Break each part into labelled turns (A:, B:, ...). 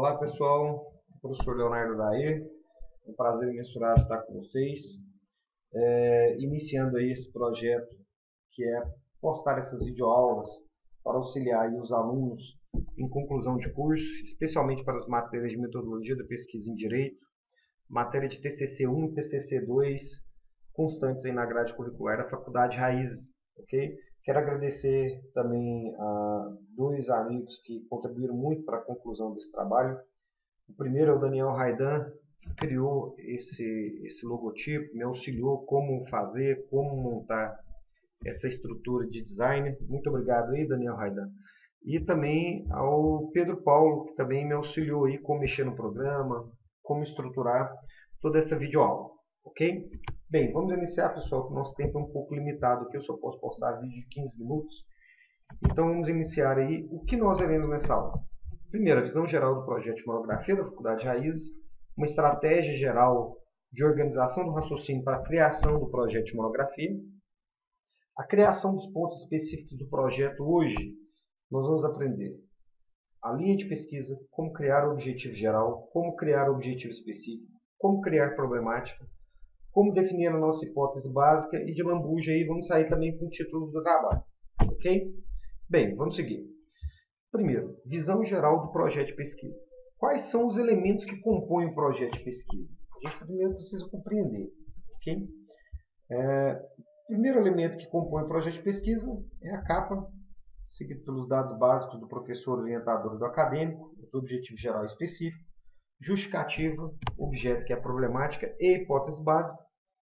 A: Olá pessoal, professor Leonardo Dair, é um prazer imensurável estar com vocês, iniciando aí esse projeto que é postar essas videoaulas para auxiliar aí os alunos em conclusão de curso, especialmente para as matérias de metodologia da pesquisa em Direito, matéria de TCC1 e TCC2, constantes aí na grade curricular da Faculdade Raízes, ok? Quero agradecer também a dois amigos que contribuíram muito para a conclusão desse trabalho. O primeiro é o Daniel Raidan, que criou esse logotipo, me auxiliou como fazer, como montar essa estrutura de design. Muito obrigado aí, Daniel Raidan. E também ao Pedro Paulo, que também me auxiliou aí como mexer no programa, como estruturar toda essa videoaula, ok? Bem, vamos iniciar, pessoal, que o nosso tempo é um pouco limitado aqui, eu só posso postar vídeo de 15 minutos. Então vamos iniciar aí o que nós veremos nessa aula. Primeiro, a visão geral do projeto de monografia da Faculdade Raízes, uma estratégia geral de organização do raciocínio para a criação do projeto de monografia, a criação dos pontos específicos do projeto. Hoje nós vamos aprender a linha de pesquisa, como criar o objetivo geral, como criar o objetivo específico, como criar problemática, como definir a nossa hipótese básica e de lambuja aí vamos sair também com o título do trabalho, ok? Bem, vamos seguir. Primeiro, visão geral do projeto de pesquisa. Quais são os elementos que compõem o projeto de pesquisa? A gente primeiro precisa compreender, ok? O primeiro elemento que compõe o projeto de pesquisa é a capa, seguido pelos dados básicos do professor orientador do acadêmico, do objetivo geral específico, justificativa, objeto que é a problemática e hipótese básica,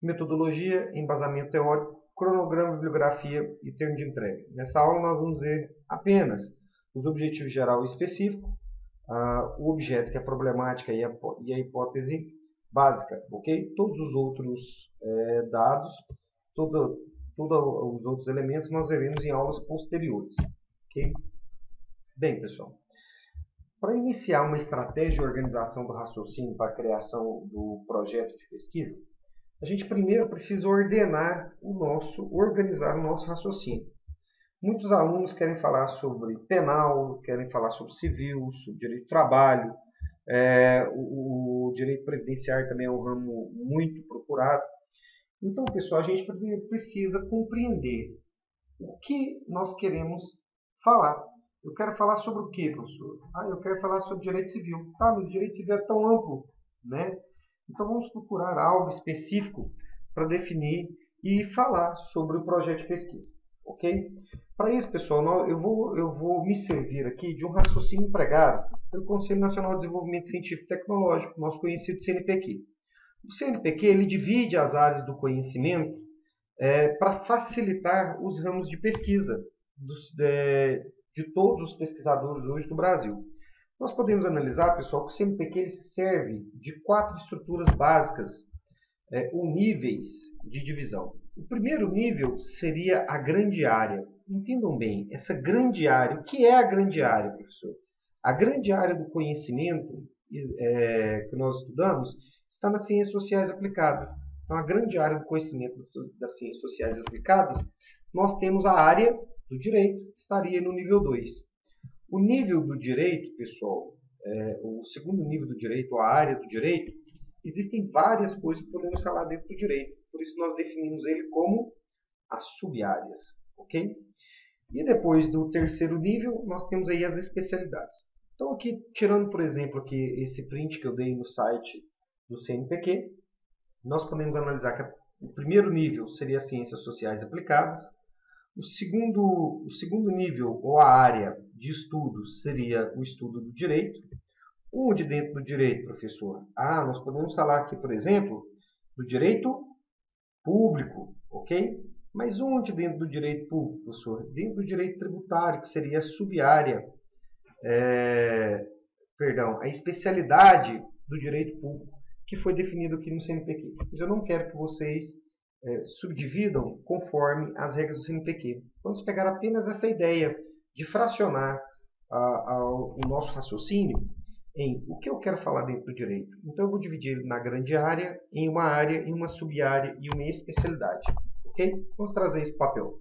A: metodologia, embasamento teórico, cronograma, bibliografia e termo de entrega. Nessa aula nós vamos ver apenas os objetivos geral e específico, o objeto que é a problemática e a hipótese básica, ok? Todos os outros dados, todos os outros elementos nós veremos em aulas posteriores, ok? Bem, pessoal. Para iniciar uma estratégia de organização do raciocínio para a criação do projeto de pesquisa, a gente primeiro precisa organizar o nosso raciocínio. Muitos alunos querem falar sobre penal, querem falar sobre civil, sobre direito do trabalho, o direito previdenciário também é um ramo muito procurado. Então, pessoal, a gente precisa compreender o que nós queremos falar. Eu quero falar sobre o que, professor? Eu quero falar sobre direito civil. Tá, mas o direito civil é tão amplo, né? Então vamos procurar algo específico para definir e falar sobre o projeto de pesquisa, ok? Para isso, pessoal, eu vou me servir aqui de um raciocínio empregado pelo Conselho Nacional de Desenvolvimento Científico e Tecnológico, nosso conhecido CNPq. O CNPq ele divide as áreas do conhecimento para facilitar os ramos de pesquisa de todos os pesquisadores hoje do Brasil. Nós podemos analisar, pessoal, que o CNPq ele serve de 4 estruturas básicas ou níveis de divisão. O primeiro nível seria a grande área. Entendam bem, essa grande área, o que é a grande área, professor? A grande área do conhecimento que nós estudamos está nas ciências sociais aplicadas. Então, a grande área do conhecimento das ciências sociais aplicadas, nós temos a área do direito, que estaria no nível 2. O nível do direito, pessoal, o segundo nível do direito, a área do direito, existem várias coisas que podemos falar dentro do direito. Por isso nós definimos ele como as sub-áreas, ok? E depois do terceiro nível, nós temos aí as especialidades. Então aqui, tirando por exemplo aqui esse print que eu dei no site do CNPq, nós podemos analisar que o primeiro nível seria as ciências sociais aplicadas, o segundo nível, ou a área de estudo, seria o estudo do direito. Onde dentro do direito, professor? Nós podemos falar aqui, por exemplo, do direito público, ok? Mas onde dentro do direito público, professor? Dentro do direito tributário, que seria a sub-área, a especialidade do direito público, que foi definido aqui no CNPq. Mas eu não quero que vocês subdividam conforme as regras do CNPq. Vamos pegar apenas essa ideia de fracionar o nosso raciocínio em o que eu quero falar dentro do direito. Então eu vou dividir na grande área, em uma sub-área e uma especialidade. Ok? Vamos trazer isso para o papel.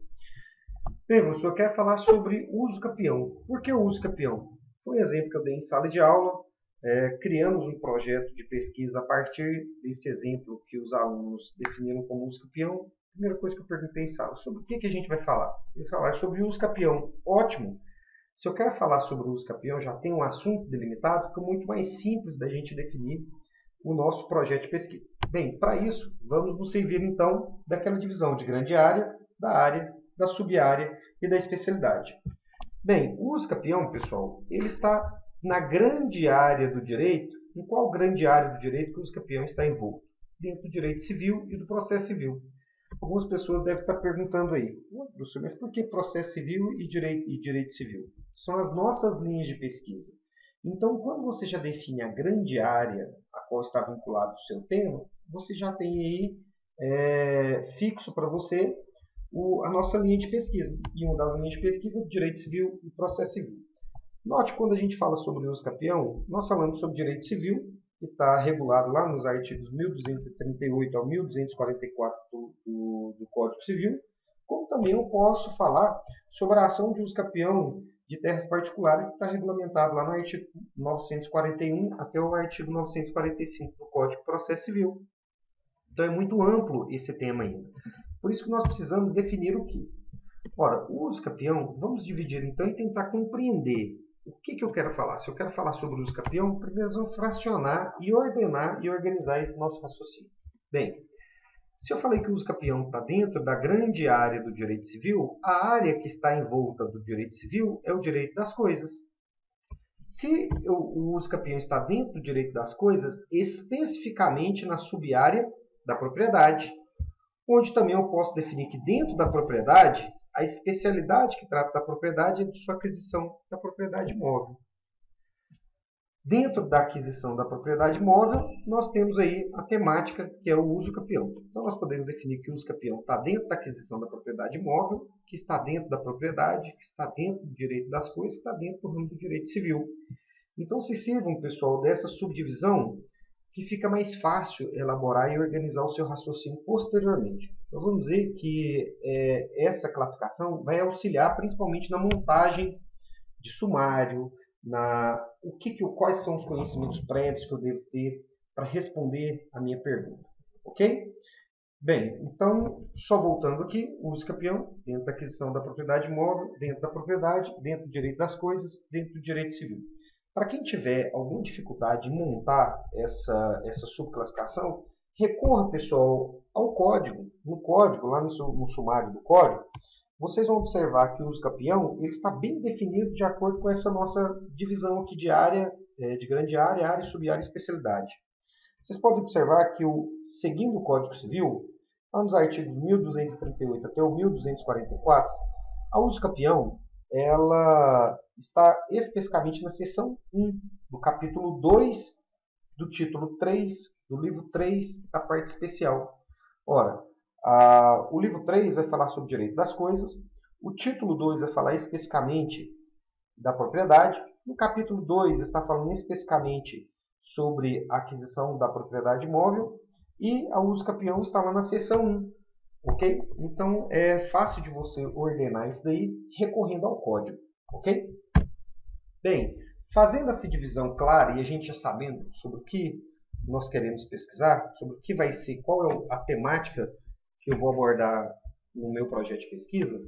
A: Bem, professor, eu quero falar sobre uso capião. Por que o uso capião? Foi um exemplo que eu dei em sala de aula. criamos um projeto de pesquisa a partir desse exemplo que os alunos definiram como uso campeão. A primeira coisa que eu perguntei em sala, sobre o que a gente vai falar? Eles falaram sobre o uso campeão. Ótimo! Se eu quero falar sobre o uso campeão, já tem um assunto delimitado, fica muito mais simples da gente definir o nosso projeto de pesquisa. Bem, para isso, vamos nos servir então daquela divisão de grande área, da sub-área e da especialidade. Bem, o uso campeão, pessoal, ele está na grande área do direito. Em qual grande área do direito que o uso campeão está envolto? Dentro do direito civil e do processo civil. Algumas pessoas devem estar perguntando aí, professor, mas por que processo civil e direito civil? São as nossas linhas de pesquisa. Então, quando você já define a grande área a qual está vinculado o seu tema, você já tem aí fixo para você a nossa linha de pesquisa. E uma das linhas de pesquisa é o direito civil e processo civil. Note, quando a gente fala sobre o uso campeão, nós falamos sobre direito civil, que está regulado lá nos artigos 1238 ao 1244 do Código Civil, como também eu posso falar sobre a ação de uso campeão de terras particulares, que está regulamentado lá no artigo 941 até o artigo 945 do Código de Processo Civil. Então é muito amplo esse tema ainda. Por isso que nós precisamos definir o que. Ora, o uso campeão, vamos dividir então e tentar compreender o que eu quero falar. Se eu quero falar sobre o uso campeão, primeiro nós vamos fracionar e ordenar e organizar esse nosso raciocínio. Bem, se eu falei que o uso campeão está dentro da grande área do direito civil, a área que está em volta do direito civil é o direito das coisas. Se o uso campeão está dentro do direito das coisas, especificamente na sub-área da propriedade, onde também eu posso definir que dentro da propriedade, a especialidade que trata da propriedade é de sua aquisição da propriedade móvel. Dentro da aquisição da propriedade móvel, nós temos aí a temática que é o uso campeão. Então, nós podemos definir que o uso campeão está dentro da aquisição da propriedade móvel, que está dentro da propriedade, que está dentro do direito das coisas, que está dentro do ramo do direito civil. Então, se sirvam, pessoal, dessa subdivisão, que fica mais fácil elaborar e organizar o seu raciocínio posteriormente. Nós vamos dizer que essa classificação vai auxiliar principalmente na montagem de sumário, quais são os conhecimentos prévios que eu devo ter para responder a minha pergunta. Ok? Bem, então, só voltando aqui, o uso campeão, dentro da aquisição da propriedade móvel, dentro da propriedade, dentro do direito das coisas, dentro do direito civil. Para quem tiver alguma dificuldade em montar essa subclassificação, recorra, pessoal, ao código. No código, lá no sumário do código, vocês vão observar que o uso campeão ele está bem definido de acordo com essa nossa divisão aqui de área, de grande área, sub-área e especialidade. Vocês podem observar que, seguindo o Código Civil, lá nos artigos 1238 até o 1244, a uso campeão ela está especificamente na seção 1 do capítulo 2 do título 3 do livro 3 da parte especial. Ora, o livro 3 vai falar sobre o direito das coisas, o título 2 vai falar especificamente da propriedade, no capítulo 2 está falando especificamente sobre a aquisição da propriedade móvel e a uso campeão está lá na seção 1. Ok? Então é fácil de você ordenar isso daí recorrendo ao código. Ok? Bem, fazendo essa divisão clara e a gente já sabendo sobre o que nós queremos pesquisar, sobre o que vai ser, qual é a temática que eu vou abordar no meu projeto de pesquisa,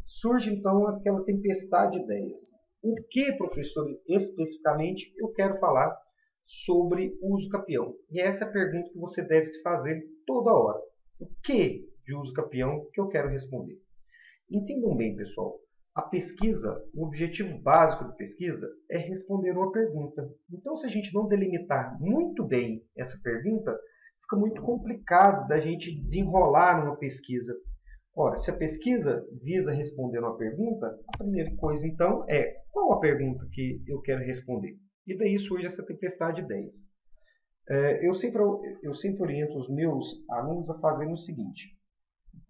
A: surge então aquela tempestade de ideias. O que, professor, especificamente eu quero falar sobre o uso campeão? E essa é a pergunta que você deve se fazer toda hora. O que de uso campeão que eu quero responder? Entendam bem, pessoal. A pesquisa, o objetivo básico da pesquisa é responder uma pergunta. Então, se a gente não delimitar muito bem essa pergunta, fica muito complicado da gente desenrolar numa pesquisa. Ora, se a pesquisa visa responder uma pergunta, a primeira coisa, então, é qual a pergunta que eu quero responder? E daí surge essa tempestade de ideias. Eu sempre oriento os meus alunos a fazerem o seguinte.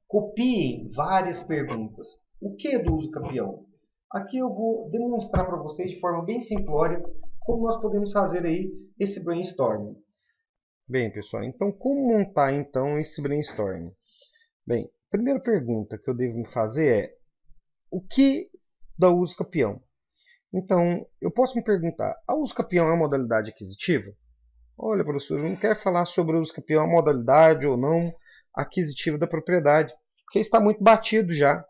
A: Copiem várias perguntas. O que é do uso campeão? Aqui eu vou demonstrar para vocês de forma bem simplória como nós podemos fazer aí esse brainstorming. Bem, pessoal, então como montar então esse brainstorming? Bem, a primeira pergunta que eu devo me fazer é o que dá uso campeão? Então, eu posso me perguntar, a uso capião é uma modalidade aquisitiva? Olha, professor, eu não quero falar sobre o uso capião, a modalidade ou não aquisitiva da propriedade, porque está muito batido já.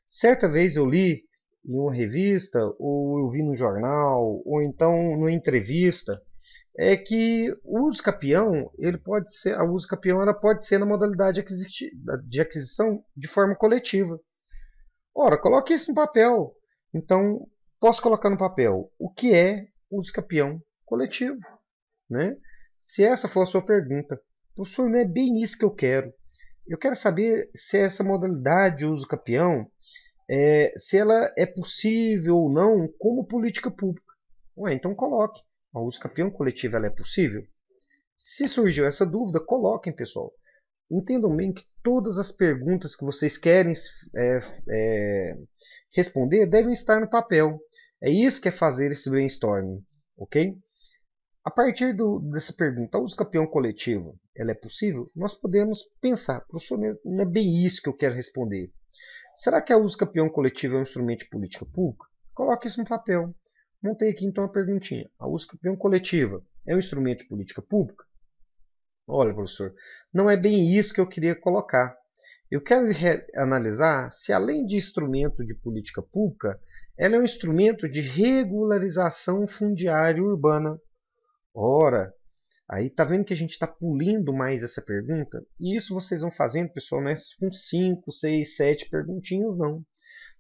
A: Certa vez eu li em uma revista, ou eu vi no jornal, ou então numa entrevista, que o uso capião, ele pode ser, a uso capião ela pode ser na modalidade de aquisição de forma coletiva. Ora, coloque isso no papel. Então, posso colocar no papel o que é uso capião coletivo, né? Se essa for a sua pergunta, professor, não é bem isso que eu quero. Eu quero saber se essa modalidade de uso capião, se ela é possível ou não como política pública. Ué, então coloque. A uso capião coletivo ela é possível? Se surgiu essa dúvida, coloquem, pessoal. Entendam bem que todas as perguntas que vocês querem responder devem estar no papel. É isso que é fazer esse brainstorming, ok? A partir dessa pergunta, a uso capião coletivo, ela é possível? Nós podemos pensar, professor, não é bem isso que eu quero responder. Será que a uso capião coletivo é um instrumento de política pública? Coloque isso no papel. Montei aqui então a perguntinha. A uso capião coletiva é um instrumento de política pública? Olha, professor, não é bem isso que eu queria colocar. Eu quero analisar se, além de instrumento de política pública, ela é um instrumento de regularização fundiária urbana. Ora, aí tá vendo que a gente está pulindo mais essa pergunta? E isso vocês vão fazendo, pessoal, não é com 5, 6, 7 perguntinhas, não.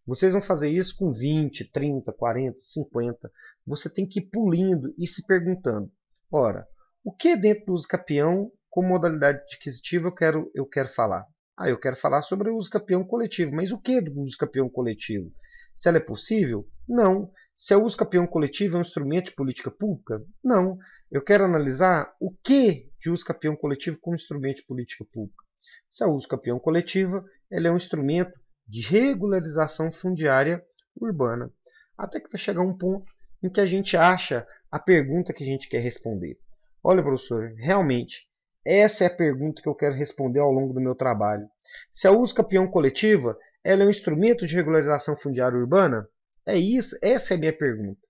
A: Vocês vão fazer isso com 20, 30, 40, 50. Você tem que ir pulindo e se perguntando. Ora, o que dentro do uso capião, como modalidade aquisitiva, eu quero falar? Eu quero falar sobre o uso capião coletivo. Mas o que do uso capião coletivo? Se ela é possível? Não. Se o uso capião coletivo é um instrumento de política pública? Não. Eu quero analisar o que de uso capião coletivo como instrumento de política pública. Se a uso capião coletiva, ela é um instrumento de regularização fundiária urbana. Até que vai chegar um ponto em que a gente acha a pergunta que a gente quer responder. Olha, professor, realmente, essa é a pergunta que eu quero responder ao longo do meu trabalho. Se a uso capião coletiva ela é um instrumento de regularização fundiária urbana? É isso, essa é a minha pergunta.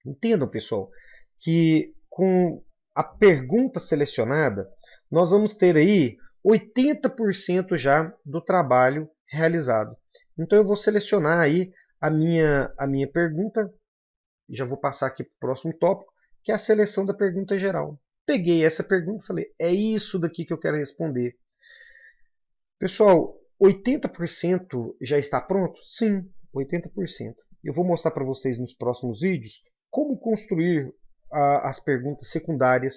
A: Entendam, pessoal, que com a pergunta selecionada, nós vamos ter aí 80% já do trabalho realizado. Então eu vou selecionar aí a minha pergunta, já vou passar aqui para o próximo tópico, que é a seleção da pergunta geral. Peguei essa pergunta e falei, é isso daqui que eu quero responder. Pessoal, 80% já está pronto? Sim, 80%. Eu vou mostrar para vocês nos próximos vídeos como construir as perguntas secundárias,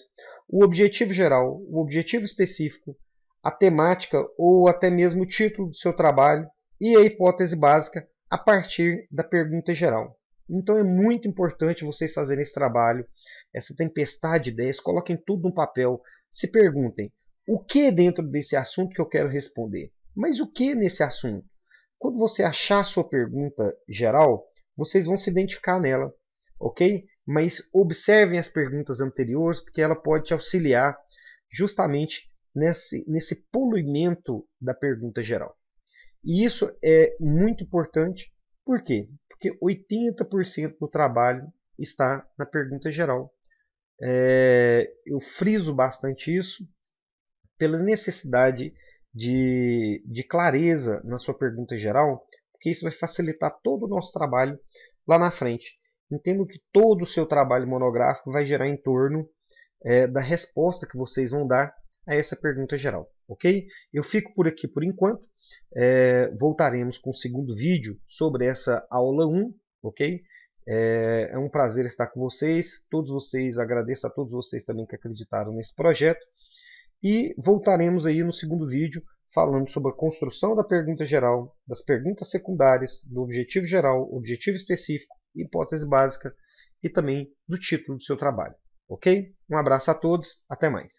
A: o objetivo geral, o objetivo específico, a temática ou até mesmo o título do seu trabalho e a hipótese básica a partir da pergunta geral. Então é muito importante vocês fazerem esse trabalho, essa tempestade de ideias, coloquem tudo no papel, se perguntem, o que dentro desse assunto que eu quero responder? Mas o que nesse assunto? Quando você achar a sua pergunta geral, vocês vão se identificar nela, ok? Mas observem as perguntas anteriores, porque ela pode te auxiliar justamente nesse polimento da pergunta geral. E isso é muito importante, por quê? Porque 80% do trabalho está na pergunta geral. Eu friso bastante isso, pela necessidade de clareza na sua pergunta geral, porque isso vai facilitar todo o nosso trabalho lá na frente. Entendo que todo o seu trabalho monográfico vai girar em torno da resposta que vocês vão dar a essa pergunta geral, ok? Eu fico por aqui por enquanto. Voltaremos com o segundo vídeo sobre essa aula 1, ok? É um prazer estar com vocês. Todos vocês, agradeço a todos vocês também que acreditaram nesse projeto. E voltaremos aí no segundo vídeo falando sobre a construção da pergunta geral, das perguntas secundárias, do objetivo geral, objetivo específico, hipótese básica e também do título do seu trabalho. Ok? Um abraço a todos, até mais.